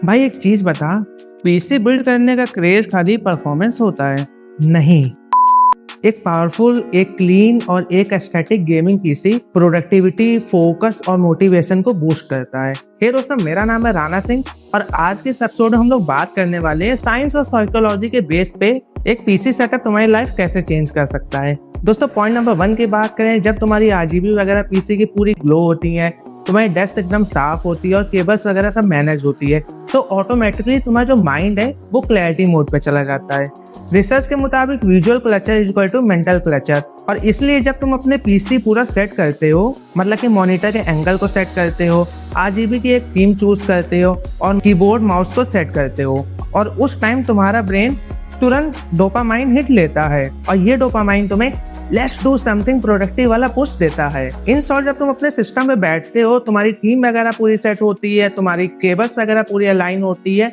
भाई एक चीज बता, पीसी बिल्ड करने का क्रेज खाली परफॉर्मेंस होता है? नहीं। एक पावरफुल, एक क्लीन और एक aesthetic gaming PC productivity, focus और मोटिवेशन को बूस्ट करता है। हे दोस्तों, मेरा नाम है राणा सिंह और आज के इस एपिसोड में हम लोग बात करने वाले हैं साइंस और साइकोलॉजी के बेस पे एक पीसी सेटअप तुम्हारी लाइफ कैसे चेंज कर सकता है। दोस्तों, पॉइंट नंबर 1 की बात करें, जब तुम्हारी आरजीबी वगैरह पीसी की पूरी ग्लो होती है, तुम्हारी डेस्क एकदम साफ होती है और केबल्स वगैरह सब मैनेज होती है, तो ऑटोमेटिकली तुम्हारा जो माइंड है वो क्लैरिटी मोड पे चला जाता है। रिसर्च के मुताबिक visual clutter is equal to mental clutter, और इसलिए जब तुम अपने पीसी पूरा सेट करते हो, मतलब कि मॉनिटर के एंगल को सेट करते हो, आरजीबी की एक थीम चूज करते हो और कीबोर्ड माउस को सेट करते हो, और उस टाइम तुम्हारा ब्रेन तुरंत डोपामाइन हिट लेता है और ये डोपामाइन तुम्हें लेट्स डू समथिंग प्रोडक्टिव वाला पुश देता है। इन शॉर्ट, जब तुम अपने सिस्टम में बैठते हो, तुम्हारी थीम वगैरह पूरी सेट होती है, तुम्हारी केबल्स वगैरह पूरी अलाइन होती है,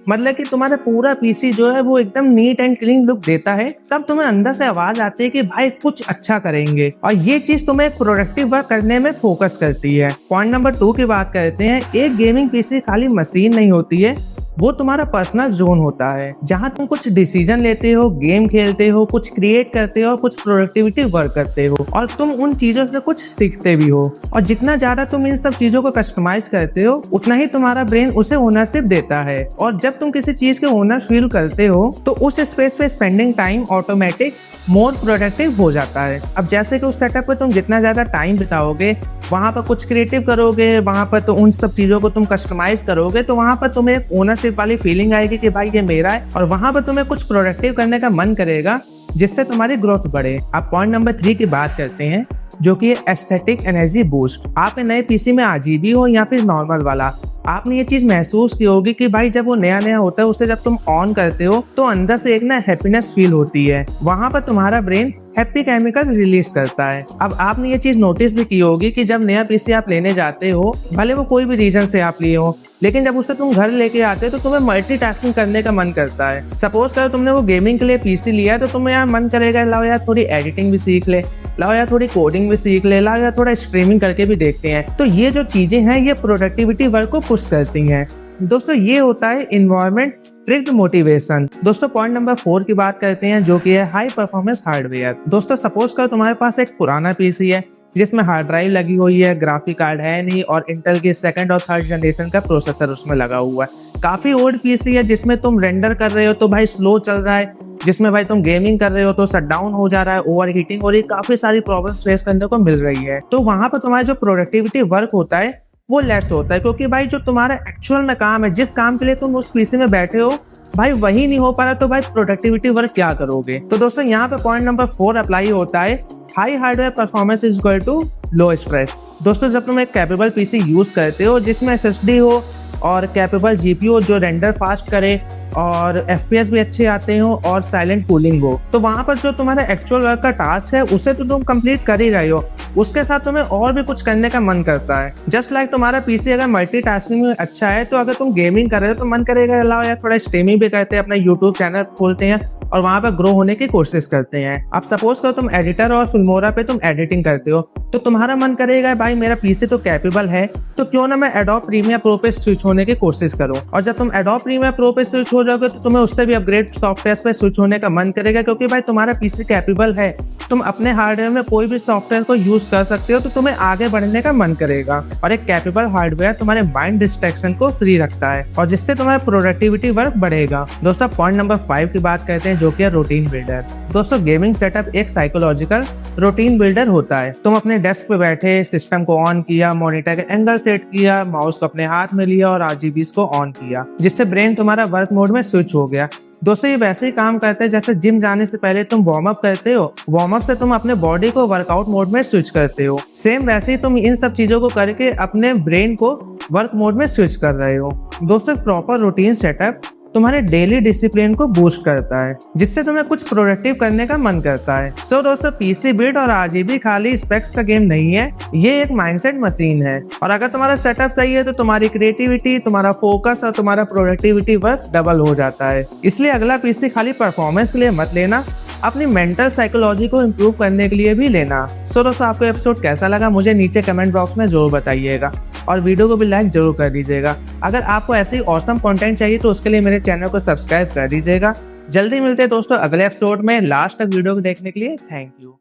मतलब कि तुम्हारा पूरा पीसी जो है वो एकदम नीट एंड क्लीन लुक देता है, तब तुम्हें अंदर से आवाज आती है कि भाई कुछ अच्छा करेंगे, और ये चीज तुम्हें प्रोडक्टिव वर्क करने में फोकस करती है। पॉइंट नंबर 2 की बात करते हैं। एक गेमिंग पीसी खाली मशीन नहीं होती है, वो तुम्हारा पर्सनल जोन होता है, जहां तुम कुछ डिसीजन लेते हो, गेम खेलते हो, कुछ क्रिएट करते हो, कुछ प्रोडक्टिविटी वर्क करते हो, और तुम उन चीजों से कुछ सीखते भी हो। और जितना ज्यादा तुम इन सब चीजों को कस्टमाइज करते हो, उतना ही तुम्हारा ब्रेन उसे ओनरशिप देता है, और जब तुम किसी चीज के ओनर फील करते हो तो उस स्पेस पे spending time automatic more productive हो जाता है। अब जैसे कि उस सेटअप पे तुम जितना ज्यादा टाइम बिताओगे, वहां पर कुछ क्रिएटिव करोगे, वहां पर तो उन सब चीजों को तुम कस्टमाइज करोगे, तो वहां पर तुम्हें एक ओनरशिप वाली फीलिंग आएगी कि भाई ये मेरा है, और वहां पर तुम्हें कुछ प्रोडक्टिव करने का मन करेगा, जिससे तुम्हारी ग्रोथ बढ़े। अब पॉइंट नंबर 3 की बात करते हैं, जो कि एस्थेटिक एनर्जी बूस्ट। आपके नए पीसी में आरजीबी हो या फिर नॉर्मल वाला, आपने ये चीज महसूस की होगी कि भाई जब वो नया नया होता है, उसे जब तुम ऑन करते हो तो अंदर से एक ना हैप्पीनेस फील होती है, वहां पर तुम्हारा ब्रेन हैप्पी केमिकल रिलीज करता है। अब आपने ये चीज नोटिस भी की होगी कि जब नया पीसी आप लेने जाते हो, भले वो कोई भी रीजन से आप लिए हो, लेकिन जब उसे तुम घर लेके आते हो तो तुम्हें मल्टीटास्किंग करने का मन करता है। सपोज करो तुमने वो गेमिंग के लिए पीसी लिया है, तो तुम्हें यार मन करेगा लाओ यार थोड़ी एडिटिंग भी सीख ले, लाओ यार थोड़ी कोडिंग भी सीख ले, लाओ यार थोड़ा स्ट्रीमिंग करके भी देखते हैं। तो ये जो चीजें हैं ये प्रोडक्टिविटी वर्क को पुश करती हैं। दोस्तों, ये होता है इन्वायरमेंट ट्रिग्ड मोटिवेशन। दोस्तों, पॉइंट नंबर 4 की बात करते हैं, जो कि है हाई परफॉर्मेंस हार्डवेयर। दोस्तों, सपोज करो तुम्हारे पास एक पुराना पीसी है जिसमें हार्ड ड्राइव लगी हुई है, ग्राफिक कार्ड है नहीं, और इंटेल की 2nd और 3rd जनरेशन का प्रोसेसर उसमें लगा हुआ है। काफी ओल्ड पीसी है जिसमें तुम रेंडर कर रहे हो तो भाई स्लो चल रहा है, जिसमें भाई तुम गेमिंग कर रहे हो तो शट डाउन हो जा रहा है, ओवर हीटिंग हो रही है, काफी सारी प्रॉब्लम्स फेस करने को मिल रही है। तो वहां पर तुम्हारा जो प्रोडक्टिविटी वर्क होता है वो लेस होता है, क्योंकि भाई जो तुम्हारा एक्चुअल में काम है, जिस काम के लिए तुम उस पीसी में बैठे हो, भाई वही नहीं हो पा रहा, तो भाई प्रोडक्टिविटी वर्क क्या करोगे। तो दोस्तों, यहाँ पे पॉइंट नंबर 4 अप्लाई होता है, high hardware performance is equal to low stress. दोस्तों, जब तुम एक कैपेबल पीसी यूज करते हो जिसमें एसएसडी हो और कैपेबल जीपीयू जो रेंडर फास्ट करे और एफपीएस भी अच्छे आते हो और साइलेंट कूलिंग हो, तो वहां पर जो तुम्हारा एक्चुअल वर्क का टास्क है उसे तो तुम कंप्लीट कर ही रहे हो, उसके साथ तुम्हें और भी कुछ करने का मन करता है। जस्ट लाइक तुम्हारा पीसी अगर मल्टीटास्किंग में अच्छा है, तो अगर तुम गेमिंग कर रहे हो तो मन करेगा लाओ यार थोड़ा स्ट्रीमिंग भी करते हैं, अपना यूट्यूब चैनल खोलते हैं और वहां पर ग्रो होने की कोशिश करते हैं। अब सपोज करो तुम एडिटर और फिल्मोरा पे तुम एडिटिंग करते हो, तो तुम्हारा मन करेगा भाई मेरा पीसी तो कैपेबल है, तो क्यों ना मैं एडोब प्रीमियर प्रो पे स्विच होने की कोशिश करूं। और जब तुम एडोब प्रीमियर प्रो पे स्विच हो जाओगे तो तुम्हें उससे भी अपग्रेड सॉफ्टवेयर पे स्विच होने का मन करेगा, क्योंकि भाई तुम्हारा पीसी कैपेबल है, तुम अपने हार्डवेयर में कोई भी सॉफ्टवेयर को यूज कर सकते हो, तो तुम्हें आगे बढ़ने का मन करेगा। और एक कैपेबल हार्डवेयर तुम्हारे माइंड डिस्ट्रैक्शन को फ्री रखता है और जिससे तुम्हारा प्रोडक्टिविटी वर्क बढ़ेगा। दोस्तों, पॉइंट नंबर 5 की बात करते हैं, जो कि है रूटीन बिल्डर। दोस्तों, गेमिंग सेटअप एक साइकोलॉजिकल रूटीन बिल्डर होता है। तुम अपने डेस्क पे बैठे सिस्टम को ऑन किया, मॉनिटर के एंगल सेट किया, माउस को अपने हाथ में लिया और आरजीबीस को ऑन किया, जिससे ब्रेन तुम्हारा वर्क मोड में स्विच हो गया। दोस्तों, ये वैसे ही काम करता है जैसे जिम जाने से पहले तुम वार्म अप करते हो, वार्म अप से तुम अपने बॉडी को वर्कआउट मोड में स्विच करते हो, सेम वैसे ही तुम इन सब चीजों को करके अपने ब्रेन को वर्क मोड में स्विच कर रहे हो। दोस्तों, प्रॉपर रूटीन सेटअप तुम्हारे डेली डिसिप्लिन को बूस्ट करता है, जिससे तुम्हें कुछ प्रोडक्टिव करने का मन करता है। सो दोस्तों, पीसी बिल्ड और आरजीबी खाली स्पेक्स का गेम नहीं है, ये एक माइंडसेट मशीन है, और अगर तुम्हारा सेटअप सही है तो तुम्हारी क्रिएटिविटी, तुम्हारा फोकस और तुम्हारा प्रोडक्टिविटी वर्क डबल हो जाता है। इसलिए अगला पीसी खाली परफॉर्मेंस के लिए मत लेना, अपनी मेंटल साइकोलॉजी को इम्प्रूव करने के लिए भी लेना। सो दोस्तों, आपको एपिसोड कैसा लगा मुझे नीचे कमेंट बॉक्स में जरूर बताइएगा। और वीडियो को भी लाइक जरूर कर दीजिएगा। अगर आपको ऐसे ही ऑसम कंटेंट चाहिए तो उसके लिए मेरे चैनल को सब्सक्राइब कर दीजिएगा। जल्दी मिलते हैं दोस्तों अगले एपिसोड में। लास्ट तक वीडियो को देखने के लिए थैंक यू।